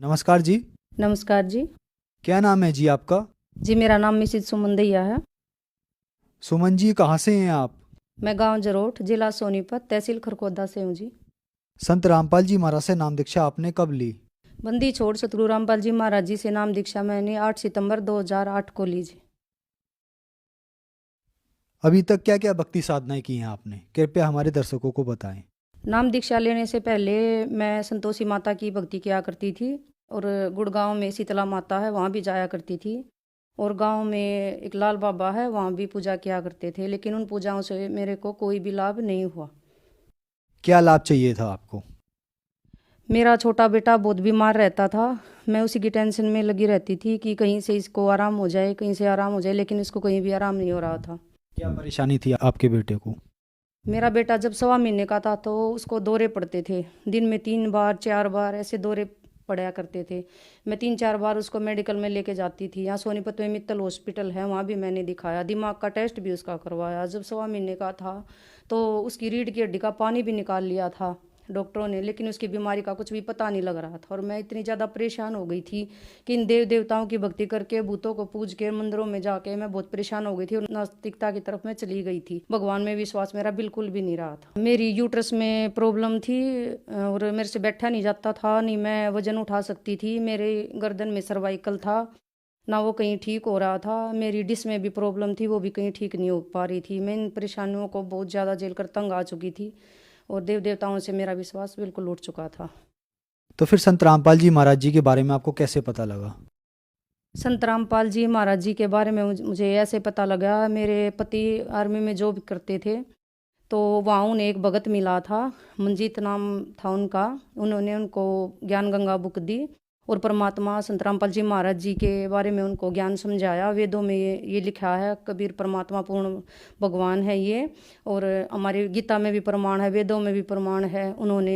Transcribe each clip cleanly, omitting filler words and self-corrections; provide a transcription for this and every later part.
नमस्कार जी। नमस्कार जी। क्या नाम है जी आपका? जी, मेरा नाम मिसिज सुमन दैया है। सुमन जी, कहाँ से हैं आप? मैं गांव जरोठ, जिला सोनीपत, तहसील खरखोदा से हूँ जी। संत रामपाल जी महाराज से नाम दीक्षा आपने कब ली? बंदी छोड़ सतगुरु रामपाल जी महाराज जी से नाम दीक्षा मैंने 8 सितंबर 2008 को ली जी। अभी तक क्या क्या भक्ति साधनाएं की हैं आपने, कृपया हमारे दर्शकों को बताएं। नाम दीक्षा लेने से पहले मैं संतोषी माता की भक्ति किया करती थी, और गुड़गांव में शीतला माता है, वहाँ भी जाया करती थी। और गांव में एक लाल बाबा है, वहाँ भी पूजा किया करते थे, लेकिन उन पूजाओं से मेरे को कोई भी लाभ नहीं हुआ। क्या लाभ चाहिए था आपको? मेरा छोटा बेटा बहुत बीमार रहता था। मैं उसी की टेंशन में लगी रहती थी कि कहीं से इसको आराम हो जाए, कहीं से आराम हो जाए, लेकिन इसको कहीं भी आराम नहीं हो रहा था। क्या परेशानी थी आपके बेटे को? मेरा बेटा जब 1.25 महीने का था तो उसको दौरे पड़ते थे। दिन में 3 बार 4 बार ऐसे दौरे पड़ा करते थे। मैं 3 4 बार उसको मेडिकल में लेके जाती थी। यहाँ सोनीपत में मित्तल हॉस्पिटल है, वहाँ भी मैंने दिखाया, दिमाग का टेस्ट भी उसका करवाया। जब 1.25 महीने का था तो उसकी रीढ़ की हड्डी का पानी भी निकाल लिया था डॉक्टरों ने, लेकिन उसकी बीमारी का कुछ भी पता नहीं लग रहा था। और मैं इतनी ज़्यादा परेशान हो गई थी कि इन देव देवताओं की भक्ति करके, भूतों को पूज के, मंदिरों में जाके मैं बहुत परेशान हो गई थी और नास्तिकता की तरफ मैं चली गई थी। भगवान में विश्वास मेरा बिल्कुल भी नहीं रहा था। मेरी यूट्रस में प्रॉब्लम थी और मेरे से बैठा नहीं जाता था, नहीं मैं वजन उठा सकती थी। मेरे गर्दन में सर्वाइकल था, ना वो कहीं ठीक हो रहा था। मेरी डिस्क में भी प्रॉब्लम थी, वो भी कहीं ठीक नहीं हो पा रही थी। मैं इन परेशानियों को बहुत ज़्यादा झेल कर तंग आ चुकी थी और देव देवताओं से मेरा विश्वास बिल्कुल उठ चुका था। तो फिर संत रामपाल जी महाराज जी के बारे में आपको कैसे पता लगा? संत रामपाल जी महाराज जी के बारे में मुझे ऐसे पता लगा, मेरे पति आर्मी में जॉब करते थे, तो वहाँ उन्हें एक भगत मिला था, मंजीत नाम था उनका। उन्होंने उनको ज्ञान गंगा बुक दी और परमात्मा संत रामपाल जी महाराज जी के बारे में उनको ज्ञान समझाया। वेदों में ये लिखा है, कबीर परमात्मा पूर्ण भगवान है ये, और हमारे गीता में भी प्रमाण है, वेदों में भी प्रमाण है। उन्होंने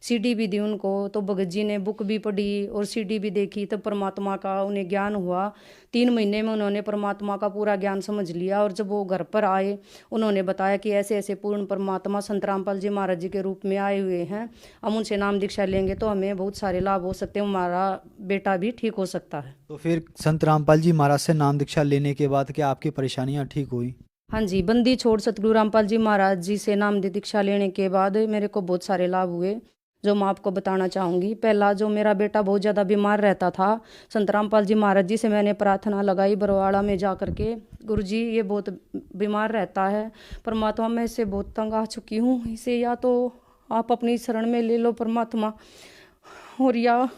सीडी भी दी उनको, तो भगत जी ने बुक भी पढ़ी और सीडी भी देखी, तब परमात्मा का उन्हें ज्ञान हुआ। 3 महीने में उन्होंने परमात्मा का पूरा ज्ञान समझ लिया। और जब वो घर पर आए, उन्होंने बताया कि ऐसे ऐसे पूर्ण परमात्मा संत रामपाल जी महाराज जी के रूप में आए हुए हैं, हम उनसे नाम दीक्षा लेंगे तो हमें बहुत सारे लाभ हो सकते हैं, हमारा बेटा भी ठीक हो सकता है। तो फिर संत रामपाल जी महाराज से नाम दीक्षा लेने के बाद क्या आपकी परेशानियां ठीक हुई? हाँ जी, बंदी छोड़ सतगुरु रामपाल जी महाराज जी से नाम दीक्षा लेने के बाद मेरे को बहुत सारे लाभ हुए, जो मैं आपको बताना चाहूँगी। पहला, जो मेरा बेटा बहुत ज़्यादा बीमार रहता था, संत रामपाल जी महाराज जी से मैंने प्रार्थना लगाई बरवाड़ा में जा करके, गुरु जी ये बहुत बीमार रहता है, परमात्मा मैं इससे बहुत तंग आ चुकी हूँ, इसे या तो आप अपनी शरण में ले लो परमात्मा, और या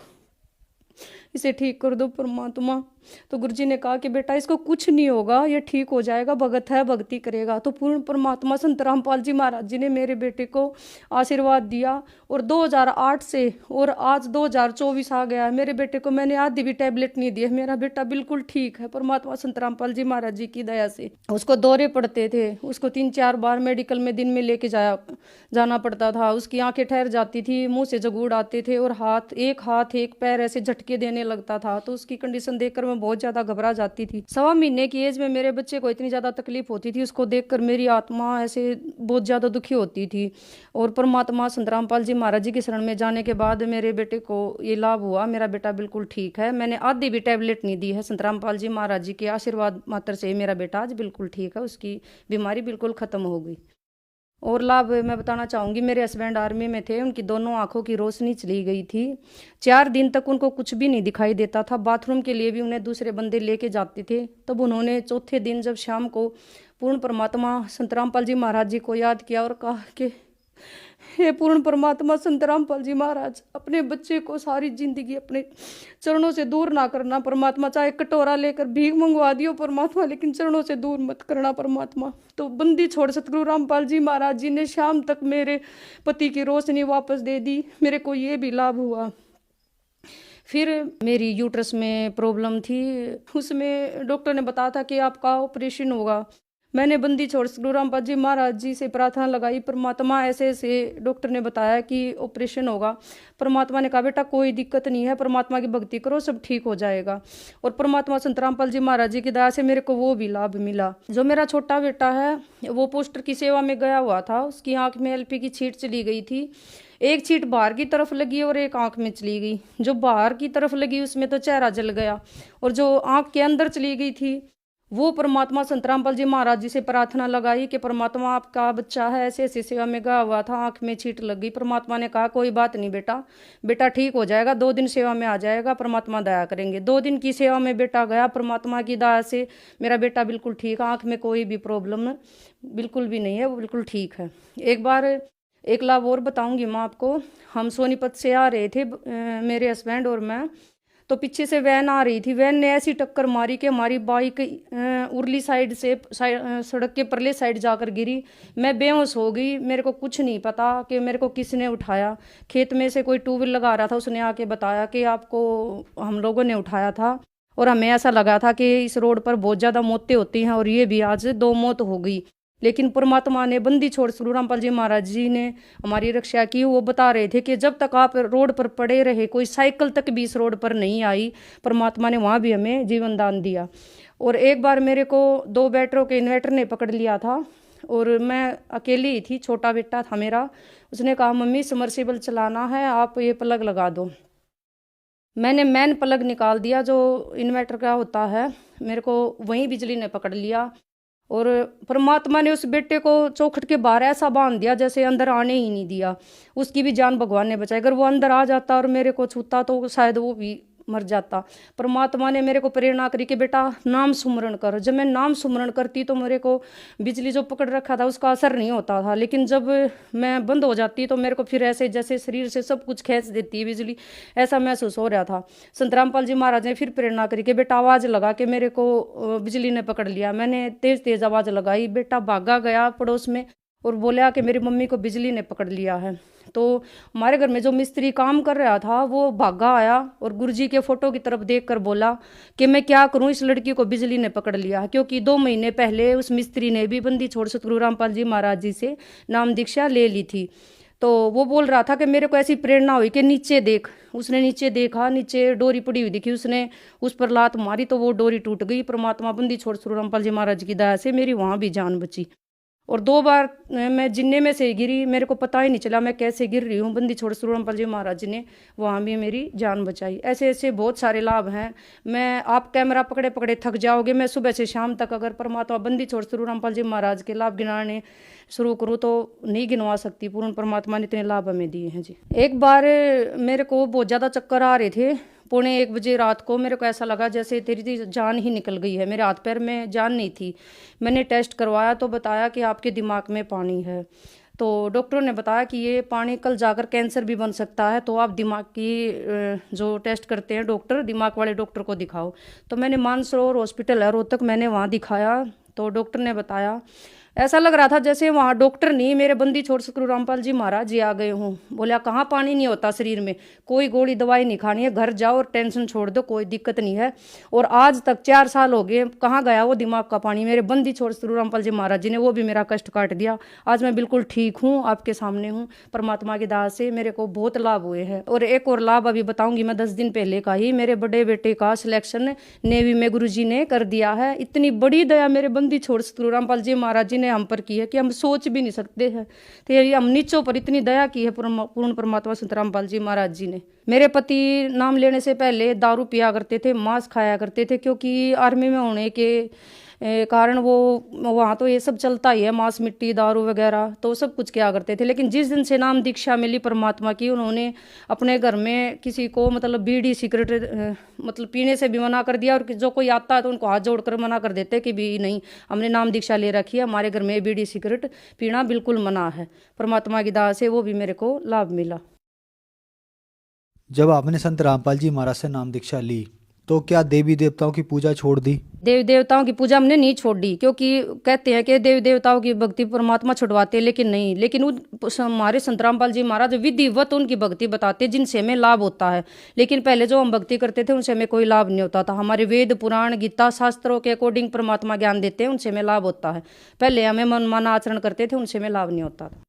इसे ठीक कर दो परमात्मा। तो गुरुजी ने कहा कि बेटा इसको कुछ नहीं होगा, ये ठीक हो जाएगा, भगत है, भक्ति करेगा। तो पूर्ण परमात्मा संत रामपाल जी महाराज जी ने मेरे बेटे को आशीर्वाद दिया, और 2008 से और आज 2024 आ गया है, मेरे बेटे को मैंने आधी भी टैबलेट नहीं दी है। मेरा बेटा बिल्कुल ठीक है परमात्मा संत रामपाल जी महाराज जी की दया से। उसको दौरे पड़ते थे, उसको 3 4 बार मेडिकल में दिन में लेके जाना पड़ता था। उसकी आंखें ठहर जाती थी, मुंह से जगूड़ आते थे, और हाथ एक पैर ऐसे झटके देने लगता था। तो उसकी कंडीशन देखकर मैं बहुत ज्यादा घबरा जाती थी। 1.25 महीने की एज में मेरे बच्चे को इतनी ज्यादा तकलीफ होती थी, उसको देखकर मेरी आत्मा ऐसे बहुत ज्यादा दुखी होती थी। और परमात्मा संत रामपाल जी महाराज जी की शरण में जाने के बाद मेरे बेटे को ये लाभ हुआ, मेरा बेटा बिल्कुल ठीक है। मैंने आधी भी टैबलेट नहीं दी है, संत रामपाल जी महाराज जी के आशीर्वाद मात्र से मेरा बेटा आज बिल्कुल ठीक है, उसकी बीमारी बिल्कुल खत्म हो गई। और लाभ मैं बताना चाहूँगी, मेरे हस्बैंड आर्मी में थे, उनकी दोनों आंखों की रोशनी चली गई थी। 4 दिन तक उनको कुछ भी नहीं दिखाई देता था, बाथरूम के लिए भी उन्हें दूसरे बंदे लेके जाते थे। तब उन्होंने चौथे दिन जब शाम को पूर्ण परमात्मा संत रामपाल जी महाराज जी को याद किया और कहा कि हे पूर्ण परमात्मा संत रामपाल जी महाराज, अपने बच्चे को सारी जिंदगी अपने चरणों से दूर ना करना परमात्मा, चाहे कटोरा लेकर भीख मंगवा दियो परमात्मा, लेकिन चरणों से दूर मत करना परमात्मा। तो बंदी छोड़ सतगुरु रामपाल जी महाराज जी ने शाम तक मेरे पति की रोशनी वापस दे दी, मेरे को ये भी लाभ हुआ। फिर मेरी यूट्रस में प्रॉब्लम थी, उसमें डॉक्टर ने बताया था कि आपका ऑपरेशन होगा। मैंने बंदी छोड़ सतगुरु रामपाल जी महाराज जी से प्रार्थना लगाई। परमात्मा ऐसे ऐसे डॉक्टर ने बताया कि ऑपरेशन होगा। परमात्मा ने कहा बेटा कोई दिक्कत नहीं है, परमात्मा की भक्ति करो सब ठीक हो जाएगा। और परमात्मा संत रामपाल जी महाराज जी की दया से मेरे को वो भी लाभ मिला। जो मेरा छोटा बेटा है वो पोस्टर की सेवा में गया हुआ था, उसकी आंख में एलपी की छींट चली गई थी। एक छींट बाहर की तरफ लगी और एक आंख में चली गई। जो बाहर की तरफ लगी उसमें तो चेहरा जल गया, और जो आंख के अंदर चली गई थी वो परमात्मा संत रामपाल जी महाराज जी से प्रार्थना लगाई कि परमात्मा आपका बच्चा है, ऐसे ऐसे सेवा में गया हुआ था, आंख में छींट लग गई। परमात्मा ने कहा कोई बात नहीं बेटा, बेटा ठीक हो जाएगा, 2 दिन सेवा में आ जाएगा, परमात्मा दया करेंगे। 2 दिन की सेवा में बेटा गया, परमात्मा की दया से मेरा बेटा बिल्कुल ठीक, आंख में कोई भी प्रॉब्लम बिल्कुल भी नहीं है, वो बिल्कुल ठीक है। एक बार एक लाभ और बताऊंगी मैं आपको। हम सोनीपत से आ रहे थे मेरे हस्बैंड और मैं, तो पीछे से वैन आ रही थी। वैन ने ऐसी टक्कर मारी कि हमारी बाइक उरली साइड से सड़क के परले साइड जाकर गिरी। मैं बेहोश हो गई, मेरे को कुछ नहीं पता कि मेरे को किसने उठाया। खेत में से कोई टू व्हीलर लगा रहा था, उसने आके बताया कि आपको हम लोगों ने उठाया था। और हमें ऐसा लगा था कि इस रोड पर बहुत ज़्यादा मौतें होती हैं, और ये भी आज 2 मौत हो गई। लेकिन परमात्मा ने बंदी छोड़ सतगुरु रामपाल जी महाराज जी ने हमारी रक्षा की। वो बता रहे थे कि जब तक आप रोड पर पड़े रहे, कोई साइकिल तक भी इस रोड पर नहीं आई, परमात्मा ने वहाँ भी हमें जीवन दान दिया। और एक बार मेरे को 2 बैटरों के इन्वर्टर ने पकड़ लिया था, और मैं अकेली ही थी, छोटा बेटा था मेरा। उसने कहा मम्मी समरसेबल चलाना है, आप ये प्लग लगा दो। मैंने मैन प्लग निकाल दिया जो इन्वर्टर का होता है, मेरे को वहीं बिजली ने पकड़ लिया। और परमात्मा ने उस बेटे को चौखट के बाहर ऐसा बांध दिया जैसे अंदर आने ही नहीं दिया। उसकी भी जान भगवान ने बचाई। अगर वो अंदर आ जाता और मेरे को छूता तो शायद वो भी मर जाता। परमात्मा ने मेरे को प्रेरणा करी कि बेटा नाम सुमरण कर। जब मैं नाम सुमरण करती तो मेरे को बिजली जो पकड़ रखा था उसका असर नहीं होता था, लेकिन जब मैं बंद हो जाती तो मेरे को फिर ऐसे जैसे शरीर से सब कुछ खींच देती है बिजली, ऐसा महसूस हो रहा था। संत रामपाल जी महाराज ने फिर प्रेरणा करी कि बेटा आवाज़ लगा के मेरे को बिजली ने पकड़ लिया। मैंने तेज तेज आवाज़ लगाई, बेटा भागा गया पड़ोस में और बोला कि मेरी मम्मी को बिजली ने पकड़ लिया है। तो हमारे घर में जो मिस्त्री काम कर रहा था वो भागा आया और गुरुजी के फोटो की तरफ देखकर बोला कि मैं क्या करूं, इस लड़की को बिजली ने पकड़ लिया। क्योंकि 2 महीने पहले उस मिस्त्री ने भी बंदी छोड़ सतगुरु रामपाल जी महाराज जी से नाम दीक्षा ले ली थी। तो वो बोल रहा था कि मेरे को ऐसी प्रेरणा हुई कि नीचे देख। उसने नीचे देखा, नीचे डोरी पड़ी हुई दिखी, उसने उस पर लात मारी तो वो डोरी टूट गई। परमात्मा बंदी छोड़ सतगुरु रामपाल जी महाराज की दया से मेरी वहाँ भी जान बची। और 2 बार मैं जिन्ने में से गिरी, मेरे को पता ही नहीं चला मैं कैसे गिर रही हूँ। बंदी छोड़ सतगुरु रामपाल जी महाराज जी ने वहाँ भी मेरी जान बचाई। ऐसे ऐसे बहुत सारे लाभ हैं। मैं आप कैमरा पकड़े पकड़े थक जाओगे। मैं सुबह से शाम तक अगर परमात्मा बंदी छोड़ सतगुरु रामपाल जी महाराज के लाभ गिनाने शुरू करूँ तो नहीं गिनवा सकती। पूर्ण परमात्मा ने इतने लाभ हमें दिए हैं जी। एक बार मेरे को बहुत ज़्यादा चक्कर आ रहे थे। 1:45 बजे रात को मेरे को ऐसा लगा जैसे तेरी जान ही निकल गई है। मेरे हाथ पैर में जान नहीं थी। मैंने टेस्ट करवाया तो बताया कि आपके दिमाग में पानी है। तो डॉक्टरों ने बताया कि ये पानी कल जाकर कैंसर भी बन सकता है, तो आप दिमाग की जो टेस्ट करते हैं डॉक्टर, दिमाग वाले डॉक्टर को दिखाओ। तो मैंने मानसरोवर हॉस्पिटल है रोहतक, मैंने वहाँ दिखाया। तो डॉक्टर ने बताया, ऐसा लग रहा था जैसे वहाँ डॉक्टर नहीं मेरे बंदी छोड़ सतगुरु रामपाल जी महाराज जी आ गए हों। बोला कहाँ पानी नहीं होता शरीर में, कोई गोली दवाई नहीं खानी है, घर जाओ और टेंशन छोड़ दो, कोई दिक्कत नहीं है। और आज तक 4 साल हो गए, कहाँ गया वो दिमाग का पानी। मेरे बंदी छोड़ सतगुरु रामपाल जी महाराज जी ने वो भी मेरा कष्ट काट दिया। आज मैं बिल्कुल ठीक हूँ, आपके सामने हूँ। परमात्मा की दया से मेरे को बहुत लाभ हुए हैं। और एक और लाभ अभी बताऊंगी मैं 10 दिन पहले का ही। मेरे बड़े बेटे का सिलेक्शन नेवी में गुरुजी ने कर दिया है। इतनी बड़ी दया मेरे बंदी छोड़ सतगुरु रामपाल जी महाराज जी ने हम पर की है कि हम सोच भी नहीं सकते हैं। तो ये हम नीचों पर इतनी दया की है पूर्ण परमात्मा संत रामपाल जी महाराज जी ने। मेरे पति नाम लेने से पहले दारू पिया करते थे, मांस खाया करते थे, क्योंकि आर्मी में होने के कारण वो वहाँ तो ये सब चलता ही है, मांस मिट्टी दारू वगैरह, तो सब कुछ किया करते थे। लेकिन जिस दिन से नाम दीक्षा मिली परमात्मा की, उन्होंने अपने घर में किसी को मतलब बीड़ी सिगरेट मतलब पीने से भी मना कर दिया। और जो कोई आता है तो उनको हाथ जोड़कर मना कर देते कि भी नहीं, हमने नाम दीक्षा ले रखी है, हमारे घर में बीड़ी सिगरेट पीना बिल्कुल मना है। परमात्मा की दया से वो भी मेरे को लाभ मिला। जब आपने संत रामपाल जी महाराज से नाम दीक्षा ली तो क्या देवी देवताओं की पूजा छोड़ दी? देवी देवताओं की पूजा हमने नहीं छोड़ी, क्योंकि कहते हैं कि देवी देवताओं की भक्ति परमात्मा छुड़वाते हैं, लेकिन नहीं। लेकिन हमारे संत रामपाल जी महाराज विधिवत उनकी भक्ति बताते जिनसे हमें लाभ होता है। लेकिन पहले जो हम भक्ति करते थे उनसे हमें कोई लाभ नहीं होता था। हमारे वेद पुराण गीता शास्त्रों के अकॉर्डिंग परमात्मा ज्ञान देते हैं, उनसे हमें लाभ होता है। पहले हमें मनमाना आचरण करते थे, उनसे हमें लाभ नहीं होता था।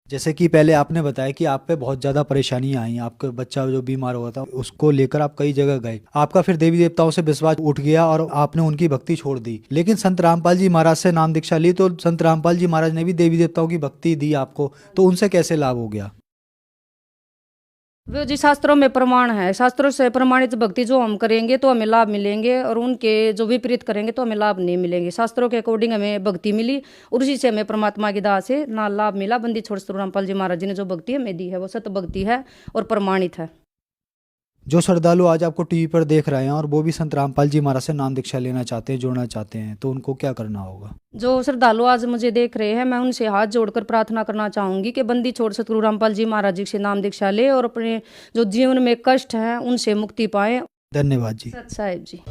जैसे कि पहले आपने बताया कि आप पे बहुत ज़्यादा परेशानियां आई, आपका बच्चा जो बीमार हुआ था उसको लेकर आप कई जगह गए, आपका फिर देवी देवताओं से विश्वास उठ गया और आपने उनकी भक्ति छोड़ दी। लेकिन संत रामपाल जी महाराज से नाम दीक्षा ली तो संत रामपाल जी महाराज ने भी देवी देवताओं की भक्ति दी आपको, तो उनसे कैसे लाभ हो गया? वो जी शास्त्रों में प्रमाण है, शास्त्रों से प्रमाणित भक्ति जो हम करेंगे तो हमें लाभ मिलेंगे, और उनके जो विपरीत करेंगे तो हमें लाभ नहीं मिलेंगे। शास्त्रों के अकॉर्डिंग हमें भक्ति मिली और उसी से हमें परमात्मा की दाह से ना लाभ मिला। बंदी छोड़ सतगुरु रामपाल जी महाराज जी ने जो भक्ति हमें दी है वो सत भक्ति है और प्रमाणित है। जो श्रद्धालु आज आपको टीवी पर देख रहे हैं और वो भी संत रामपाल जी महाराज से नाम दीक्षा लेना चाहते हैं, जोड़ना चाहते हैं, तो उनको क्या करना होगा? जो श्रद्धालु आज मुझे देख रहे हैं, मैं उनसे हाथ जोड़कर प्रार्थना करना चाहूंगी कि बंदी छोड़ सतगुरु रामपाल जी महाराज जी से नाम दीक्षा ले और अपने जो जीवन में कष्ट हैं उनसे मुक्ति पाए। धन्यवाद जी। सत साहिब जी।